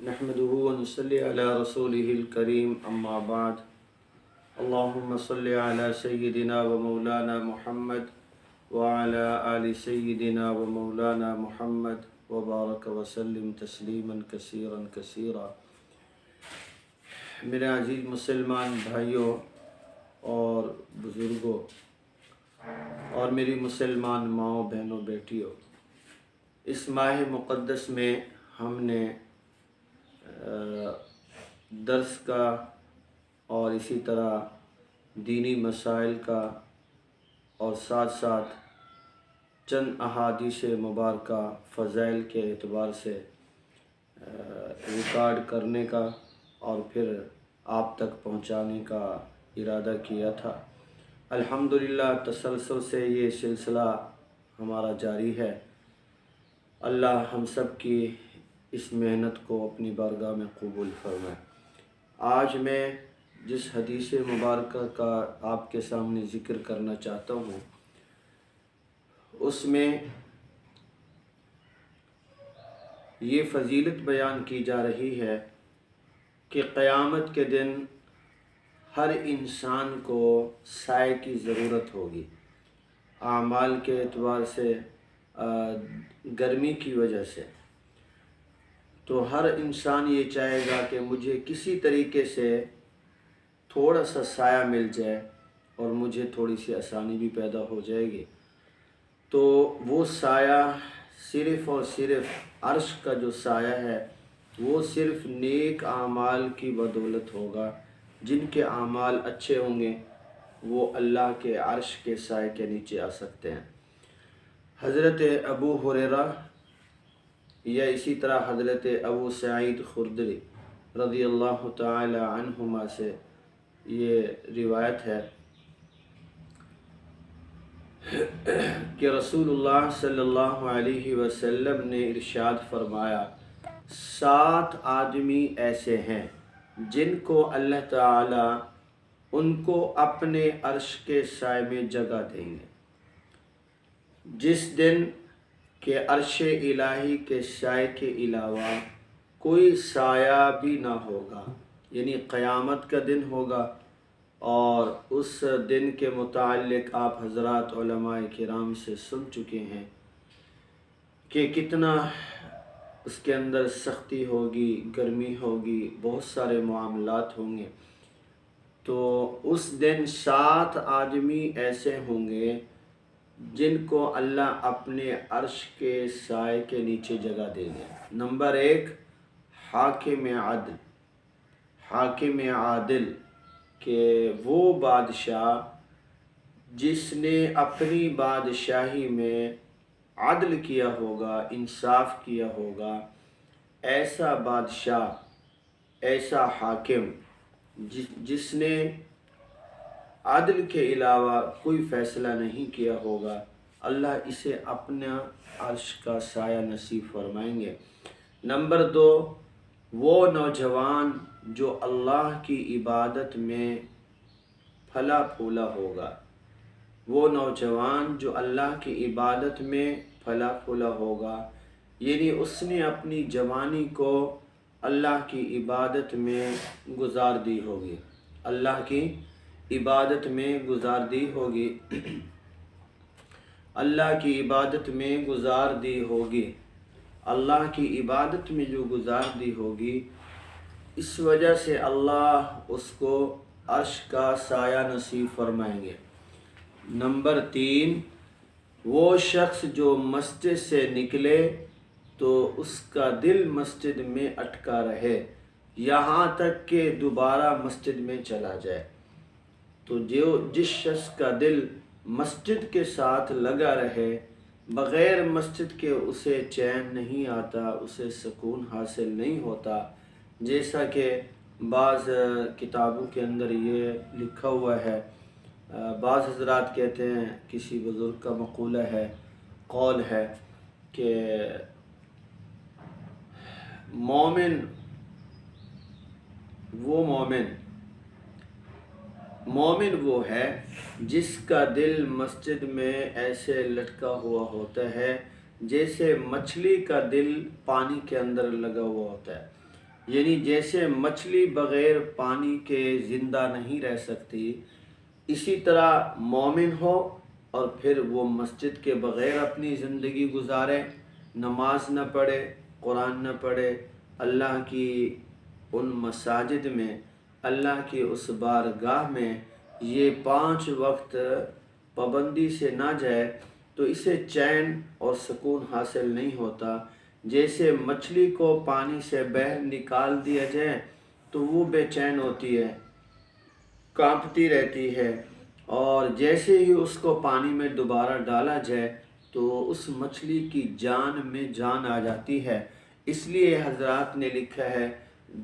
نحمده ونصلي على رسوله الكريم اما بعد اللهم صل على سيدنا ومولانا محمد وعلى آل سيدنا ومولانا محمد وبارك وسلم تسلیما کثیرا کثیرا۔ میرے عزیز مسلمان بھائیوں اور بزرگوں اور میری مسلمان ماؤں بہنوں بیٹیوں، اس ماہ مقدس میں ہم نے درس کا اور اسی طرح دینی مسائل کا اور ساتھ ساتھ چند احادیث مبارکہ فضائل کے اعتبار سے ریکارڈ کرنے کا اور پھر آپ تک پہنچانے کا ارادہ کیا تھا۔ الحمدللہ تسلسل سے یہ سلسلہ ہمارا جاری ہے۔ اللہ ہم سب کی اس محنت کو اپنی بارگاہ میں قبول فرمائے۔ آج میں جس حدیث مبارکہ کا آپ کے سامنے ذکر کرنا چاہتا ہوں، اس میں یہ فضیلت بیان کی جا رہی ہے کہ قیامت کے دن ہر انسان کو سائے کی ضرورت ہوگی۔ اعمال کے اعتبار سے گرمی کی وجہ سے تو ہر انسان یہ چاہے گا کہ مجھے کسی طریقے سے تھوڑا سا سایہ مل جائے اور مجھے تھوڑی سی آسانی بھی پیدا ہو جائے گی۔ تو وہ سایہ صرف اور صرف عرش کا جو سایہ ہے وہ صرف نیک اعمال کی بدولت ہوگا۔ جن کے اعمال اچھے ہوں گے وہ اللہ کے عرش کے سائے کے نیچے آ سکتے ہیں۔ حضرت ابو ہریرہ یا اسی طرح حضرت ابو سعید خدری رضی اللہ تعالی عنہما سے یہ روایت ہے کہ رسول اللہ صلی اللہ علیہ وسلم نے ارشاد فرمایا، 7 آدمی ایسے ہیں جن کو اللہ تعالی ان کو اپنے عرش کے سائے میں جگہ دیں گے جس دن کہ عرش الہی کے سائے کے علاوہ کوئی سایہ بھی نہ ہوگا، یعنی قیامت کا دن ہوگا۔ اور اس دن کے متعلق آپ حضرات علماء کرام سے سن چکے ہیں کہ کتنا اس کے اندر سختی ہوگی، گرمی ہوگی، بہت سارے معاملات ہوں گے۔ تو اس دن 7 آدمی ایسے ہوں گے جن کو اللہ اپنے عرش کے سائے کے نیچے جگہ دیں گے۔ نمبر 1، حاکم عدل، حاکم عادل، کہ وہ بادشاہ جس نے اپنی بادشاہی میں عدل کیا ہوگا، انصاف کیا ہوگا، ایسا بادشاہ، ایسا حاکم جس نے عدل کے علاوہ کوئی فیصلہ نہیں کیا ہوگا، اللہ اسے اپنا عرش کا سایہ نصیب فرمائیں گے۔ نمبر 2، وہ نوجوان جو اللہ کی عبادت میں پھلا پھولا ہوگا، وہ نوجوان جو اللہ کی عبادت میں پھلا پھولا ہوگا، یعنی اس نے اپنی جوانی کو اللہ کی عبادت میں گزار دی ہوگی، اللہ کی عبادت میں گزار دی ہوگی، اللہ کی عبادت میں گزار دی ہوگی، اللہ کی عبادت میں جو گزار دی ہوگی، اس وجہ سے اللہ اس کو عرش کا سایہ نصیب فرمائیں گے۔ نمبر 3، وہ شخص جو مسجد سے نکلے تو اس کا دل مسجد میں اٹکا رہے یہاں تک کہ دوبارہ مسجد میں چلا جائے۔ تو جس شخص کا دل مسجد کے ساتھ لگا رہے، بغیر مسجد کے اسے چین نہیں آتا، اسے سکون حاصل نہیں ہوتا، جیسا کہ بعض کتابوں کے اندر یہ لکھا ہوا ہے۔ بعض حضرات کہتے ہیں، کسی بزرگ کا مقولہ ہے، قول ہے کہ مومن وہ ہے جس کا دل مسجد میں ایسے لٹکا ہوا ہوتا ہے جیسے مچھلی کا دل پانی کے اندر لگا ہوا ہوتا ہے۔ یعنی جیسے مچھلی بغیر پانی کے زندہ نہیں رہ سکتی، اسی طرح مومن ہو اور پھر وہ مسجد کے بغیر اپنی زندگی گزارے، نماز نہ پڑھے، قرآن نہ پڑھے، اللہ کی ان مساجد میں، اللہ کی اس بارگاہ میں یہ 5 وقت پابندی سے نہ جائے تو اسے چین اور سکون حاصل نہیں ہوتا۔ جیسے مچھلی کو پانی سے باہر نکال دیا جائے تو وہ بے چین ہوتی ہے، کانپتی رہتی ہے، اور جیسے ہی اس کو پانی میں دوبارہ ڈالا جائے تو اس مچھلی کی جان میں جان آ جاتی ہے۔ اس لیے حضرات نے لکھا ہے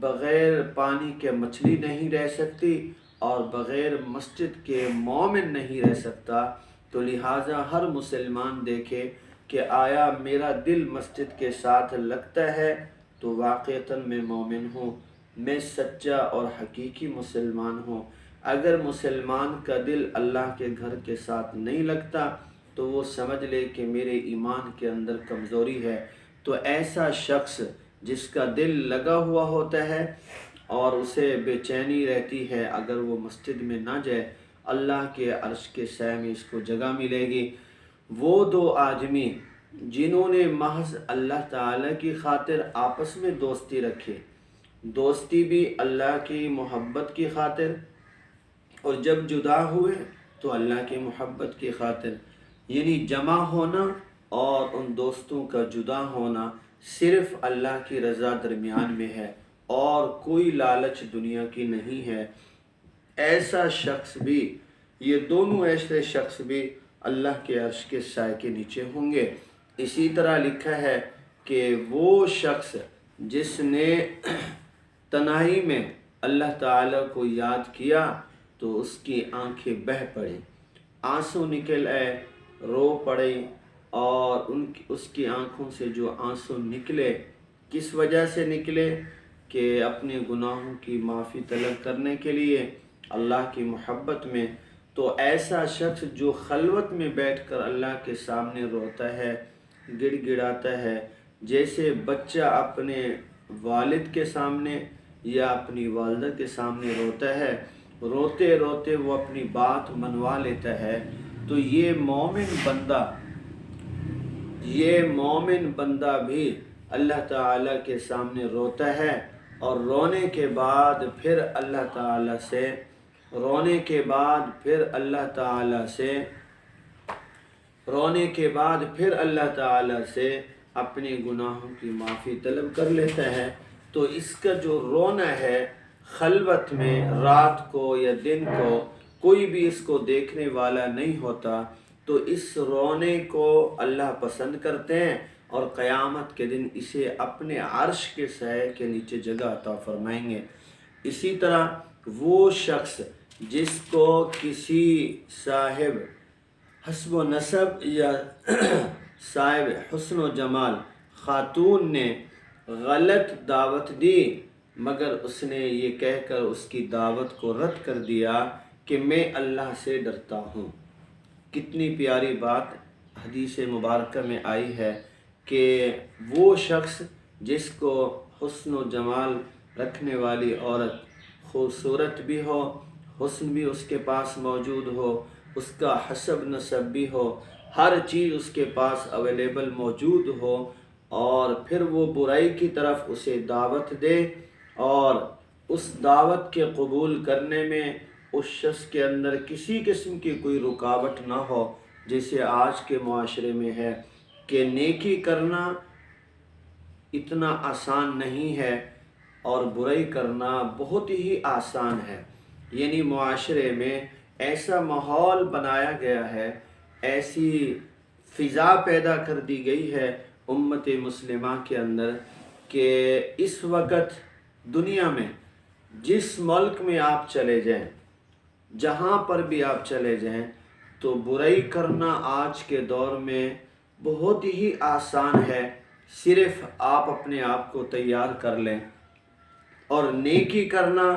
بغیر پانی کے مچھلی نہیں رہ سکتی اور بغیر مسجد کے مومن نہیں رہ سکتا۔ تو لہٰذا ہر مسلمان دیکھے کہ آیا میرا دل مسجد کے ساتھ لگتا ہے تو واقعتاً میں مومن ہوں، میں سچا اور حقیقی مسلمان ہوں۔ اگر مسلمان کا دل اللہ کے گھر کے ساتھ نہیں لگتا تو وہ سمجھ لے کہ میرے ایمان کے اندر کمزوری ہے۔ تو ایسا شخص جس کا دل لگا ہوا ہوتا ہے اور اسے بے چینی رہتی ہے، اگر وہ مسجد میں نہ جائے، اللہ کے عرش کے سائے میں اس کو جگہ ملے گی۔ وہ 2 آدمی جنہوں نے محض اللہ تعالیٰ کی خاطر آپس میں دوستی رکھی، دوستی بھی اللہ کی محبت کی خاطر، اور جب جدا ہوئے تو اللہ کی محبت کی خاطر، یعنی جمع ہونا اور ان دوستوں کا جدا ہونا صرف اللہ کی رضا درمیان میں ہے اور کوئی لالچ دنیا کی نہیں ہے۔ ایسا شخص بھی، یہ دونوں ایسے شخص بھی اللہ کے عرش کے سائے کے نیچے ہوں گے۔ اسی طرح لکھا ہے کہ وہ شخص جس نے تنہائی میں اللہ تعالیٰ کو یاد کیا تو اس کی آنکھیں بہہ پڑیں، آنسو نکل آئے، رو پڑے، اور اس کی آنکھوں سے جو آنسو نکلے کس وجہ سے نکلے کہ اپنے گناہوں کی معافی طلب کرنے کے لیے، اللہ کی محبت میں۔ تو ایسا شخص جو خلوت میں بیٹھ کر اللہ کے سامنے روتا ہے، گڑ گڑاتا ہے، جیسے بچہ اپنے والد کے سامنے یا اپنی والدہ کے سامنے روتا ہے، روتے روتے وہ اپنی بات منوا لیتا ہے، تو یہ مومن بندہ بھی اللہ تعالیٰ کے سامنے روتا ہے، اور رونے کے بعد پھر اللہ تعالیٰ سے اپنے گناہوں کی معافی طلب کر لیتا ہے۔ تو اس کا جو رونا ہے خلوت میں، رات کو یا دن کو، کوئی بھی اس کو دیکھنے والا نہیں ہوتا، تو اس رونے کو اللہ پسند کرتے ہیں اور قیامت کے دن اسے اپنے عرش کے سائے کے نیچے جگہ عطا فرمائیں گے۔ اسی طرح وہ شخص جس کو کسی صاحب حسب و نسب یا صاحب حسن و جمال خاتون نے غلط دعوت دی، مگر اس نے یہ کہہ کر اس کی دعوت کو رد کر دیا کہ میں اللہ سے ڈرتا ہوں۔ کتنی پیاری بات حدیث مبارکہ میں آئی ہے کہ وہ شخص جس کو حسن و جمال رکھنے والی عورت خوبصورت بھی ہو، حسن بھی اس کے پاس موجود ہو، اس کا حسب نسب بھی ہو، ہر چیز اس کے پاس اویلیبل موجود ہو، اور پھر وہ برائی کی طرف اسے دعوت دے، اور اس دعوت کے قبول کرنے میں اس شخص کے اندر کسی قسم کی کوئی رکاوٹ نہ ہو، جیسے آج کے معاشرے میں ہے کہ نیکی کرنا اتنا آسان نہیں ہے اور برائی کرنا بہت ہی آسان ہے۔ یعنی معاشرے میں ایسا ماحول بنایا گیا ہے، ایسی فضا پیدا کر دی گئی ہے امت مسلمہ کے اندر کہ اس وقت دنیا میں جس ملک میں آپ چلے جائیں، جہاں پر بھی آپ چلے جائیں، تو برائی کرنا آج کے دور میں بہت ہی آسان ہے، صرف آپ اپنے آپ کو تیار کر لیں، اور نیکی کرنا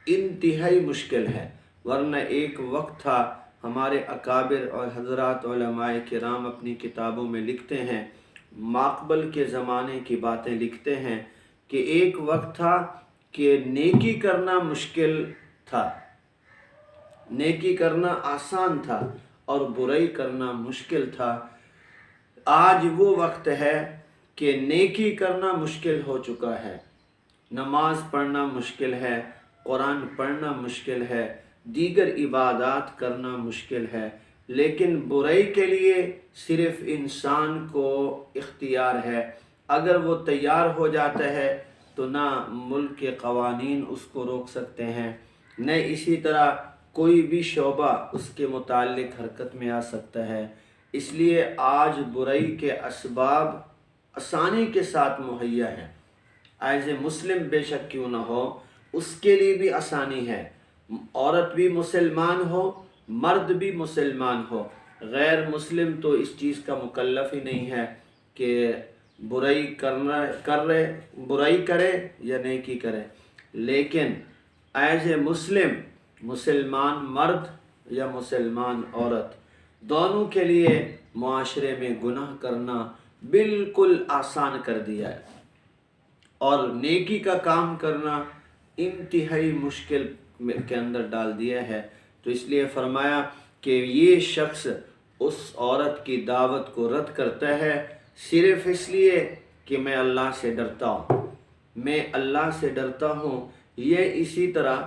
انتہائی مشکل ہے۔ ورنہ ایک وقت تھا، ہمارے اکابر اور حضرات علماء کرام اپنی کتابوں میں لکھتے ہیں، ماقبل کے زمانے کی باتیں لکھتے ہیں کہ ایک وقت تھا کہ نیکی کرنا مشکل تھا، نیکی کرنا آسان تھا اور برائی کرنا مشکل تھا۔ آج وہ وقت ہے کہ نیکی کرنا مشکل ہو چکا ہے، نماز پڑھنا مشکل ہے، قرآن پڑھنا مشکل ہے، دیگر عبادات کرنا مشکل ہے، لیکن برائی کے لیے صرف انسان کو اختیار ہے۔ اگر وہ تیار ہو جاتا ہے تو نہ ملک کے قوانین اس کو روک سکتے ہیں، نہ اسی طرح کوئی بھی شعبہ اس کے متعلق حرکت میں آ سکتا ہے۔ اس لیے آج برائی کے اسباب آسانی کے ساتھ مہیا ہیں۔ ایز اے مسلم بے شک کیوں نہ ہو، اس کے لیے بھی آسانی ہے، عورت بھی مسلمان ہو، مرد بھی مسلمان ہو، غیر مسلم تو اس چیز کا مکلف ہی نہیں ہے کہ برائی کرے یا نیکی کرے، لیکن ایز اے مسلمان مرد یا مسلمان عورت دونوں کے لیے معاشرے میں گناہ کرنا بالکل آسان کر دیا ہے اور نیکی کا کام کرنا انتہائی مشکل کے اندر ڈال دیا ہے۔ تو اس لیے فرمایا کہ یہ شخص اس عورت کی دعوت کو رد کرتا ہے صرف اس لیے کہ میں اللہ سے ڈرتا ہوں، میں اللہ سے ڈرتا ہوں۔ یہ اسی طرح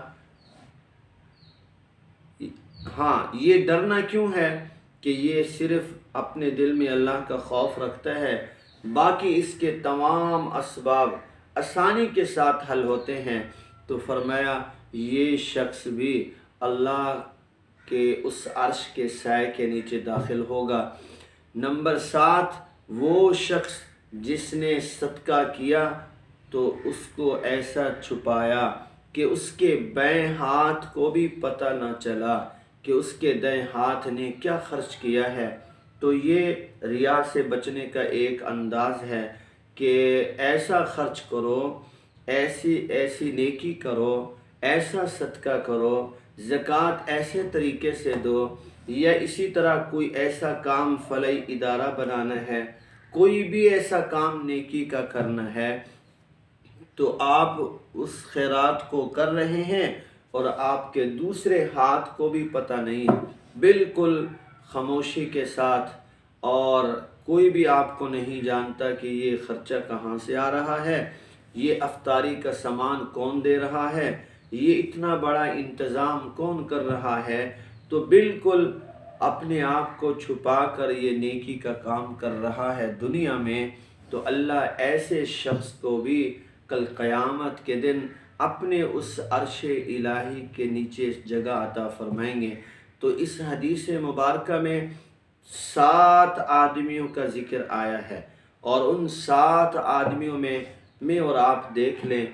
یہ ڈرنا کیوں ہے کہ یہ صرف اپنے دل میں اللہ کا خوف رکھتا ہے، باقی اس کے تمام اسباب آسانی کے ساتھ حل ہوتے ہیں۔ تو فرمایا یہ شخص بھی اللہ کے اس عرش کے سائے کے نیچے داخل ہوگا۔ نمبر 7، وہ شخص جس نے صدقہ کیا تو اس کو ایسا چھپایا کہ اس کے بائیں ہاتھ کو بھی پتہ نہ چلا کہ اس کے دائیں ہاتھ نے کیا خرچ کیا ہے۔ تو یہ ریا سے بچنے کا ایک انداز ہے کہ ایسا خرچ کرو، ایسی نیکی کرو، ایسا صدقہ کرو، زکوٰۃ ایسے طریقے سے دو، یا اسی طرح کوئی ایسا کام فلاحی ادارہ بنانا ہے، کوئی بھی ایسا کام نیکی کا کرنا ہے تو آپ اس خیرات کو کر رہے ہیں اور آپ کے دوسرے ہاتھ کو بھی پتہ نہیں، بالکل خاموشی کے ساتھ، اور کوئی بھی آپ کو نہیں جانتا کہ یہ خرچہ کہاں سے آ رہا ہے، یہ افطاری کا سامان کون دے رہا ہے، یہ اتنا بڑا انتظام کون کر رہا ہے، تو بالکل اپنے آپ کو چھپا کر یہ نیکی کا کام کر رہا ہے دنیا میں، تو اللہ ایسے شخص کو بھی کل قیامت کے دن اپنے اس عرش الہی کے نیچے جگہ عطا فرمائیں گے۔ تو اس حدیث مبارکہ میں 7 آدمیوں کا ذکر آیا ہے، اور ان 7 آدمیوں میں اور آپ دیکھ لیں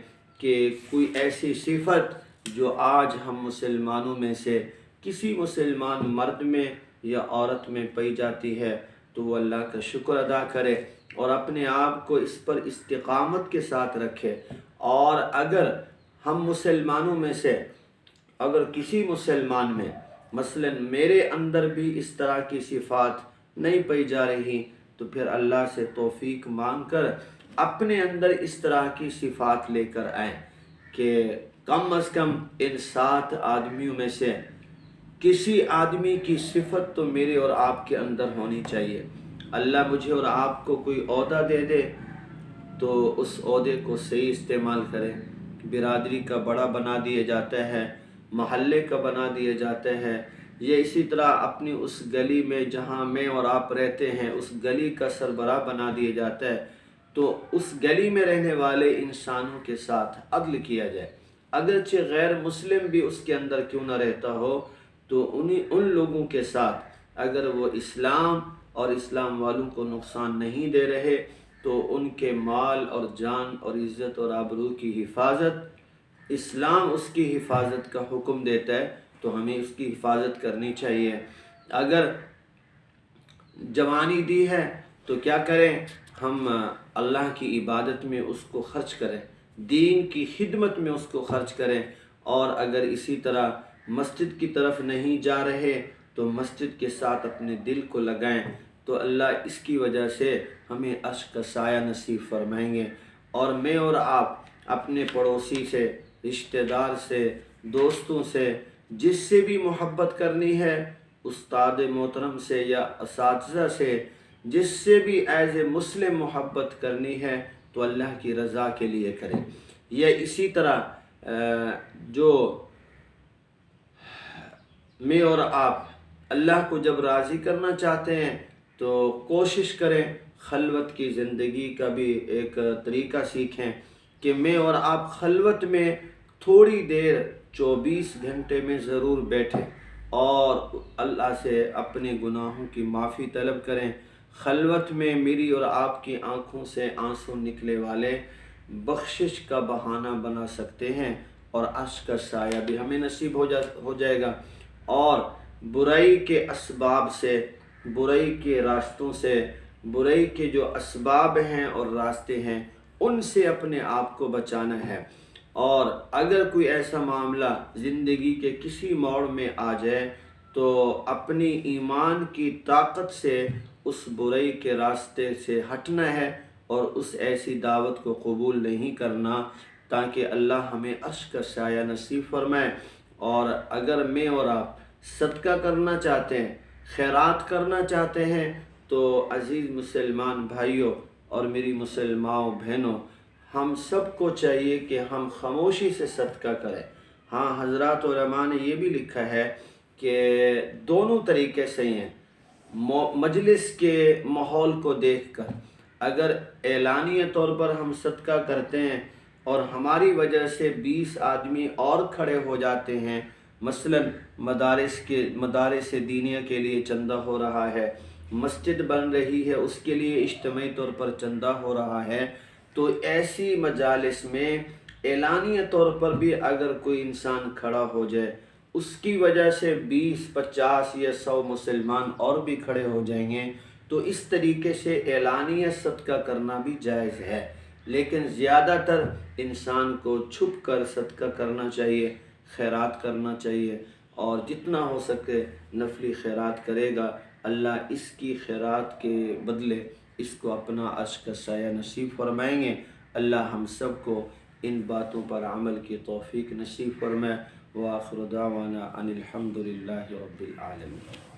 کہ کوئی ایسی صفت جو آج ہم مسلمانوں میں سے کسی مسلمان مرد میں یا عورت میں پائی جاتی ہے تو وہ اللہ کا شکر ادا کرے اور اپنے آپ کو اس پر استقامت کے ساتھ رکھے۔ اور اگر ہم مسلمانوں میں سے اگر کسی مسلمان میں مثلا میرے اندر بھی اس طرح کی صفات نہیں پائی جا رہی تو پھر اللہ سے توفیق مانگ کر اپنے اندر اس طرح کی صفات لے کر آئیں کہ کم از کم ان 7 آدمیوں میں سے کسی آدمی کی صفت تو میرے اور آپ کے اندر ہونی چاہیے۔ اللہ مجھے اور آپ کو کوئی عہدہ دے دے تو اس عہدے کو صحیح استعمال کریں۔ برادری کا بڑا بنا دیا جاتا ہے، محلے کا بنا دیا جاتا ہے، یا اسی طرح اپنی اس گلی میں جہاں میں اور آپ رہتے ہیں اس گلی کا سربراہ بنا دیا جاتا ہے، تو اس گلی میں رہنے والے انسانوں کے ساتھ عدل کیا جائے، اگرچہ غیر مسلم بھی اس کے اندر کیوں نہ رہتا ہو، تو ان لوگوں کے ساتھ اگر وہ اسلام اور اسلام والوں کو نقصان نہیں دے رہے تو ان کے مال اور جان اور عزت اور آبرو کی حفاظت، اسلام اس کی حفاظت کا حکم دیتا ہے تو ہمیں اس کی حفاظت کرنی چاہیے۔ اگر جوانی دی ہے تو کیا کریں، ہم اللہ کی عبادت میں اس کو خرچ کریں، دین کی خدمت میں اس کو خرچ کریں، اور اگر اسی طرح مسجد کی طرف نہیں جا رہے تو مسجد کے ساتھ اپنے دل کو لگائیں، تو اللہ اس کی وجہ سے ہمیں عرش کا سایہ نصیب فرمائیں گے۔ اور میں اور آپ اپنے پڑوسی سے، رشتہ دار سے، دوستوں سے، جس سے بھی محبت کرنی ہے، استاد محترم سے یا اساتذہ سے، جس سے بھی ایز اے مسلم محبت کرنی ہے تو اللہ کی رضا کے لیے کریں۔ یا اسی طرح جو میں اور آپ اللہ کو جب راضی کرنا چاہتے ہیں تو کوشش کریں خلوت کی زندگی کا بھی ایک طریقہ سیکھیں کہ میں اور آپ خلوت میں تھوڑی دیر 24 گھنٹے میں ضرور بیٹھیں اور اللہ سے اپنے گناہوں کی معافی طلب کریں۔ خلوت میں میری اور آپ کی آنکھوں سے آنسو نکلے والے بخشش کا بہانہ بنا سکتے ہیں اور اشک کا سایہ بھی ہمیں نصیب ہو جائے گا، اور برائی کے اسباب سے، برائی کے راستوں سے، برائی کے جو اسباب ہیں اور راستے ہیں ان سے اپنے آپ کو بچانا ہے۔ اور اگر کوئی ایسا معاملہ زندگی کے کسی موڑ میں آ جائے تو اپنی ایمان کی طاقت سے اس برائی کے راستے سے ہٹنا ہے اور اس ایسی دعوت کو قبول نہیں کرنا تاکہ اللہ ہمیں اشک کا سایہ نصیب فرمائے۔ اور اگر میں اور آپ صدقہ کرنا چاہتے ہیں، خیرات کرنا چاہتے ہیں تو عزیز مسلمان بھائیوں اور میری مسلمان بہنوں، ہم سب کو چاہیے کہ ہم خاموشی سے صدقہ کریں۔ ہاں، حضرات علماء نے یہ بھی لکھا ہے کہ دونوں طریقے صحیح ہیں۔ مجلس کے ماحول کو دیکھ کر اگر اعلانیہ طور پر ہم صدقہ کرتے ہیں اور ہماری وجہ سے 20 آدمی اور کھڑے ہو جاتے ہیں، مثلا مدارس دینیہ کے لیے چندہ ہو رہا ہے، مسجد بن رہی ہے اس کے لیے اجتماعی طور پر چندہ ہو رہا ہے، تو ایسی مجالس میں اعلانیہ طور پر بھی اگر کوئی انسان کھڑا ہو جائے، اس کی وجہ سے 20، 50 یا 100 مسلمان اور بھی کھڑے ہو جائیں گے، تو اس طریقے سے اعلانیہ صدقہ کرنا بھی جائز ہے۔ لیکن زیادہ تر انسان کو چھپ کر صدقہ کرنا چاہیے، خیرات کرنا چاہیے، اور جتنا ہو سکے نفلی خیرات کرے گا، اللہ اس کی خیرات کے بدلے اس کو اپنا اشک کا سایہ نصیب فرمائیں گے۔ اللہ ہم سب کو ان باتوں پر عمل کی توفیق نصیب فرمائے۔ وآخر دعوانا ان الحمد للہ رب العالمین۔